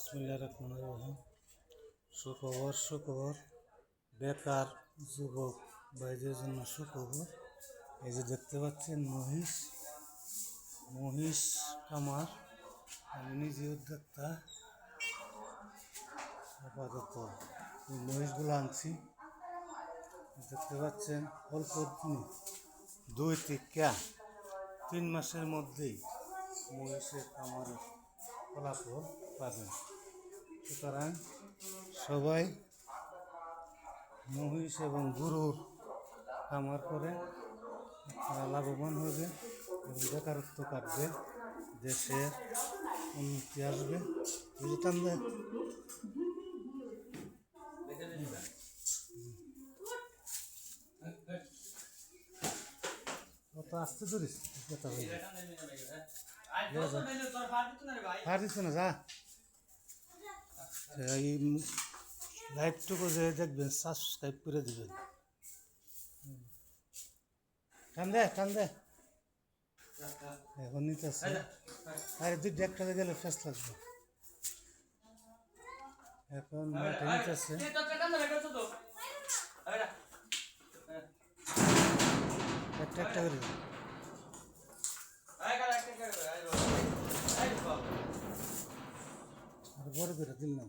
বিসমিল্লাহির রহমানির রহিম। সুখবর বেকার যুবক ভাইদের জন্য সুখবর। এই যে দেখতে পাচ্ছেন মহিষ খামার। আমি নিজে উদ্যোক্তা। আপাতত এই মহিষগুলো আনছি, দেখতে পাচ্ছেন অল্প দিনে 2 থেকে 3 মাসের মধ্যেই মহিষের খামারের ফলাফল পাবেন। সুতরাং সবাই মহিষ এবং গরুর খামার করে তারা লাভবান হবে এবং বেকারত্ব কাটবে, দেশের উন্নতি আসবে। বুঝতাম না কত আসতে ধরিস কথা দিচ্ছে না যা এই লাইভটুকু যে দেখবেন, সাবস্ক্রাইব করে দিবেন। টান দে এখন নিতে আসছে। আরে 2 টাকা গেলে ফেস লাগবে। এখন মাঠে নিতে আসছে, একটা করে আর বড় করে দিলাম।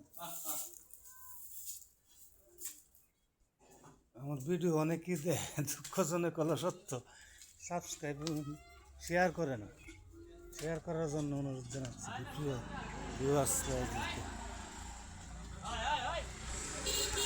আমার ভিডিও অনেকেই দেয়, দুঃখজনক হলো সত্য। সাবস্ক্রাইব শেয়ার করে না, শেয়ার করার জন্য অনুরোধ জানাচ্ছি ভিউয়ার্সরা।